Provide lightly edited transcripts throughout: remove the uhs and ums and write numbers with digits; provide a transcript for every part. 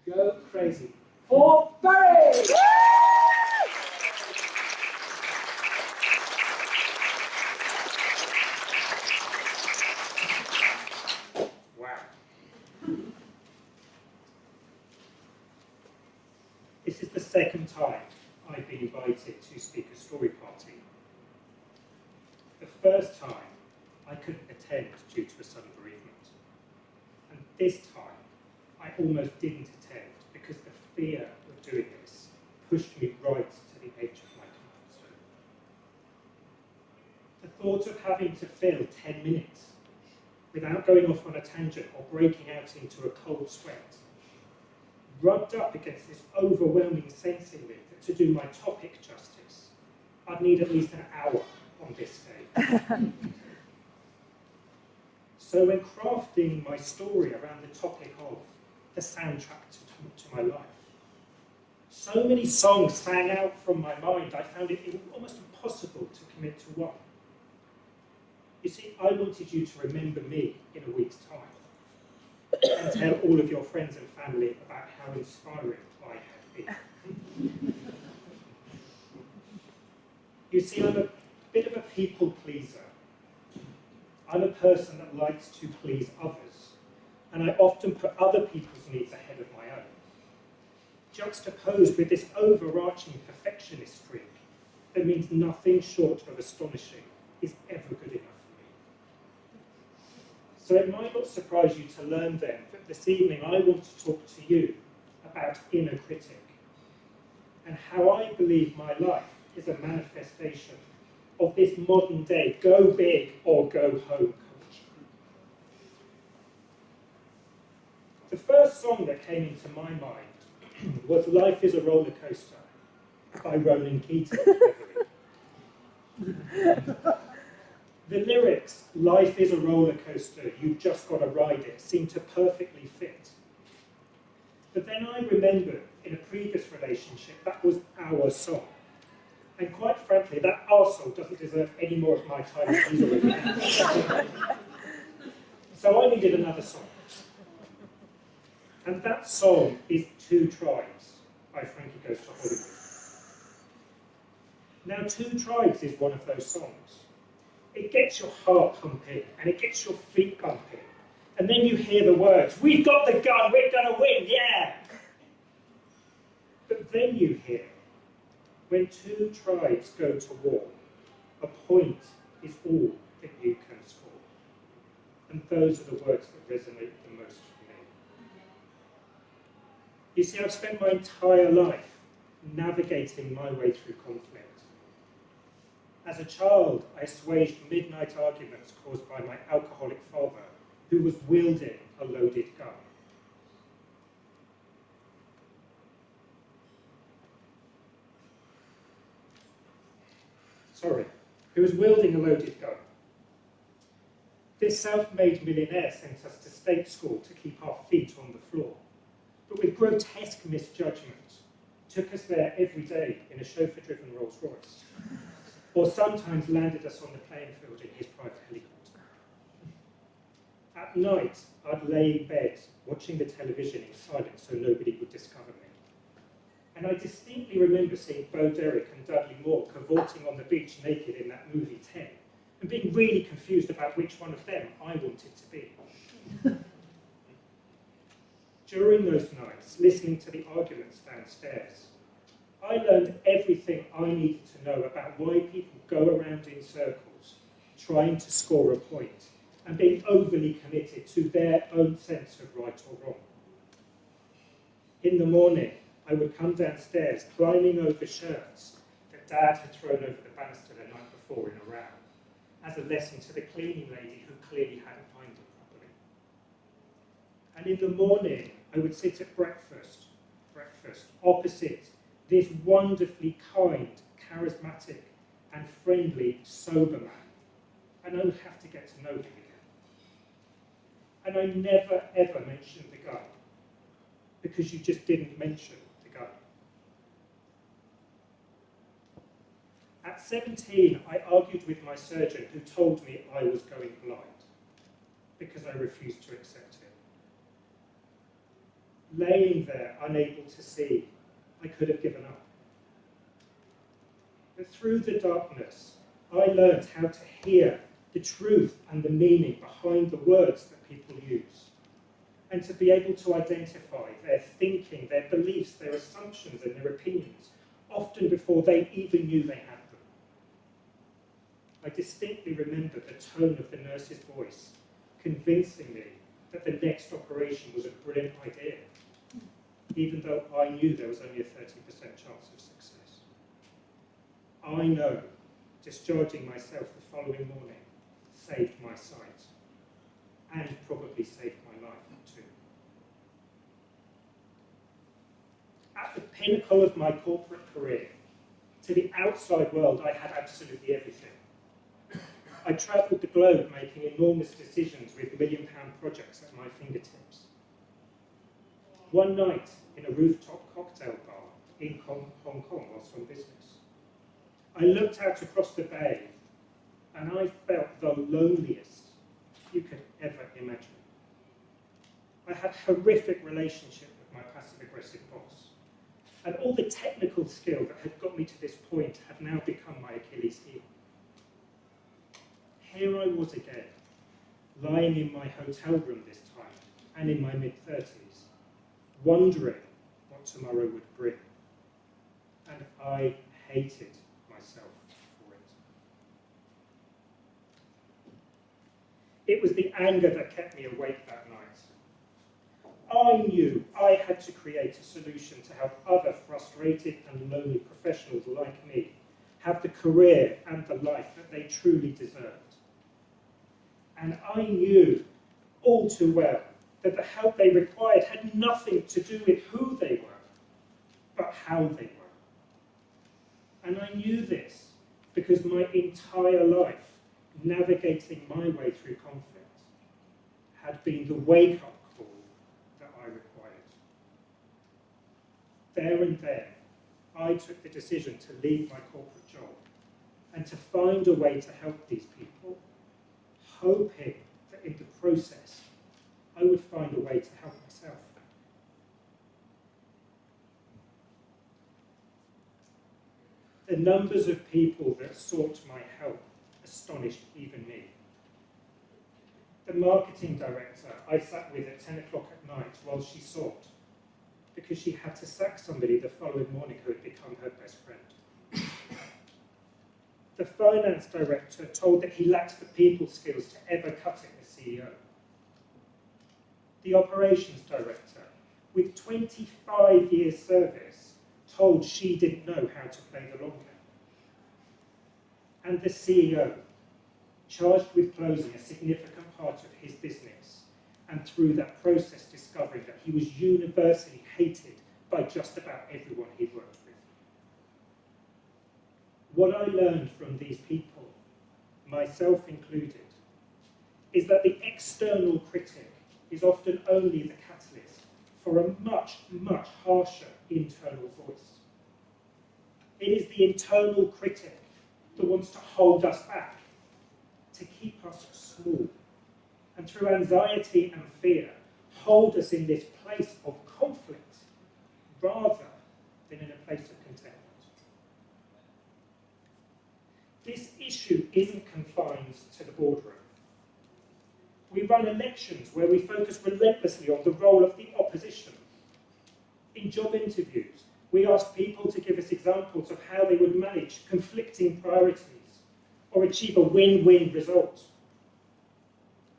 Go crazy for Barry! Wow. This is the second time I've been invited to speak a story party. The first time I couldn't attend due to a sudden bereavement. And this time I almost didn't attend because the fear of doing this pushed me right to the edge of my comfort zone. The thought of having to fill 10 minutes without going off on a tangent or breaking out into a cold sweat rubbed up against this overwhelming sense in me that to do my topic justice, I'd need at least an hour on this day. So when crafting my story around the topic of the soundtrack to my life, so many songs sang out from my mind, I found it almost impossible to commit to one. You see, I wanted you to remember me in a week's time and tell all of your friends and family about how inspiring I have been. You see, I'm a bit of a people pleaser. I'm a person that likes to please others, and I often put other people's needs ahead of my own, juxtaposed with this overarching perfectionist streak that means nothing short of astonishing is ever good enough. So it might not surprise you to learn then that this evening I want to talk to you about inner critic and how I believe my life is a manifestation of this modern day go big or go home culture. The first song that came into my mind was Life Is A Rollercoaster by Ronan Keating. The lyrics, life is a roller coaster, you've just got to ride it, seem to perfectly fit. But then I remembered in a previous relationship that was our song. And quite frankly, that arsehole doesn't deserve any more of my time than he's already had. So I needed another song. And that song is Two Tribes by Frankie Goes to Hollywood. Now, Two Tribes is one of those songs. It gets your heart pumping, and it gets your feet bumping. And then you hear the words, we've got the gun, we're going to win, yeah! But then you hear, when two tribes go to war, a point is all that you can score. And those are the words that resonate the most for me. You see, I've spent my entire life navigating my way through conflict. As a child, I assuaged midnight arguments caused by my alcoholic father, who was wielding a loaded gun. Who was wielding a loaded gun. This self-made millionaire sent us to state school to keep our feet on the floor, but with grotesque misjudgment, took us there every day in a chauffeur-driven Rolls-Royce, or sometimes landed us on the playing field in his private helicopter. At night, I'd lay in bed watching the television in silence so nobody would discover me. And I distinctly remember seeing Bo Derek and Dudley Moore cavorting on the beach naked in that movie 10, and being really confused about which one of them I wanted to be. During those nights, listening to the arguments downstairs, I learned everything I needed to know about why people go around in circles, trying to score a point, and being overly committed to their own sense of right or wrong. In the morning, I would come downstairs, climbing over shirts that Dad had thrown over the banister the night before in a row, as a lesson to the cleaning lady who clearly hadn't ironed it properly. And in the morning, I would sit at breakfast, opposite this wonderfully kind, charismatic, and friendly, sober man, and I would have to get to know him again. And I never, ever mentioned the gun, because you just didn't mention the gun. At 17, I argued with my surgeon, who told me I was going blind, because I refused to accept it. laying there, unable to see, I could have given up. But through the darkness, I learned how to hear the truth and the meaning behind the words that people use, and to be able to identify their thinking, their beliefs, their assumptions and their opinions, often before they even knew they had them. I distinctly remember the tone of the nurse's voice, convincing me that the next operation was a brilliant idea, even though I knew there was only a 30% chance of success. I know discharging myself the following morning saved my sight, and probably saved my life too. At the pinnacle of my corporate career, to the outside world, I had absolutely everything. I travelled the globe making enormous decisions with million-pound projects at my fingertips. One night in a rooftop cocktail bar in Hong Kong whilst on business, I looked out across the bay and I felt the loneliest you could ever imagine. I had a horrific relationship with my passive-aggressive boss, and all the technical skill that had got me to this point had now become my Achilles heel. Here I was again, lying in my hotel room this time, and in my mid-30s, wondering what tomorrow would bring. And I hated myself for it. It was the anger that kept me awake that night. I knew I had to create a solution to help other frustrated and lonely professionals like me have the career and the life that they truly deserved. And I knew all too well that the help they required had nothing to do with who they were, but how they were. And I knew this because my entire life, navigating my way through conflict, had been the wake-up call that I required. There and then, I took the decision to leave my corporate job and to find a way to help these people, hoping that in the process, I would find a way to help myself. The numbers of people that sought my help astonished even me. The marketing director I sat with at 10 o'clock at night while she sought, because she had to sack somebody the following morning who had become her best friend. The finance director told that he lacked the people skills to ever cut it as CEO. The operations director, with 25 years service, told she didn't know how to play the long game. And the CEO, charged with closing a significant part of his business, and through that process discovering that he was universally hated by just about everyone he'd worked with. What I learned from these people, myself included, is that the external critic is often only the catalyst for a much, much harsher internal voice. It is the internal critic that wants to hold us back, to keep us small, and through anxiety and fear, hold us in this place of conflict rather than in a place of contentment. This issue isn't confined to the boardroom. We run elections where we focus relentlessly on the role of the opposition. In job interviews, we ask people to give us examples of how they would manage conflicting priorities or achieve a win-win result.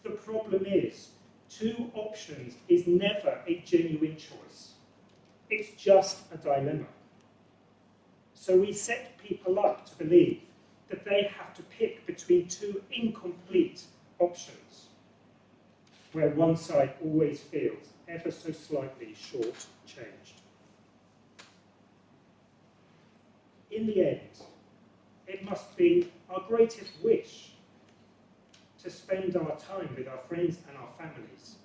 The problem is, two options is never a genuine choice. It's just a dilemma. So we set people up to believe that they have to pick between two incomplete options, where one side always feels ever so slightly short-changed. In the end, it must be our greatest wish to spend our time with our friends and our families,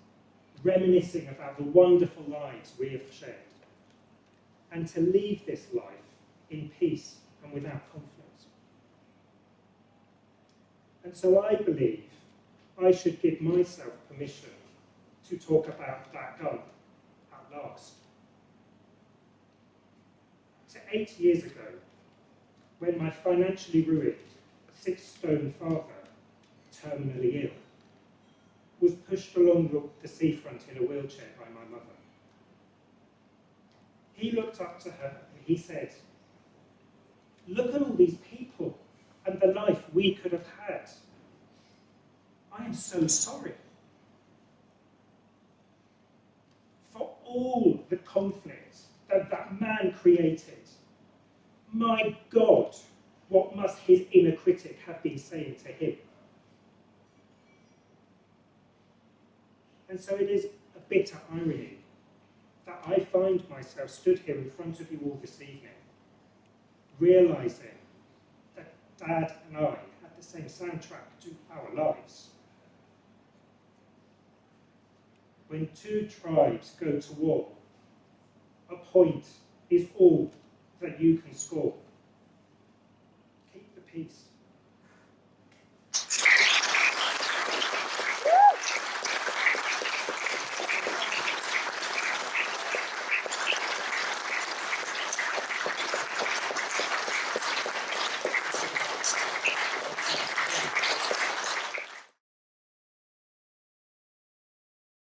reminiscing about the wonderful lives we have shared, and to leave this life in peace and without conflict. And so I believe I should give myself permission to talk about that gun at at last. So 8 years ago, when my financially ruined 6-stone father, terminally ill, was pushed along the seafront in a wheelchair by my mother, he looked up to her and he said, "Look at all these people and the life we could have had. I am so sorry for all the conflict that man created. My God, what must his inner critic have been saying to him?" And so it is a bitter irony that I find myself stood here in front of you all this evening, realising that Dad and I had the same soundtrack to our lives. When two tribes go to war, a point is all that you can score. Keep the peace.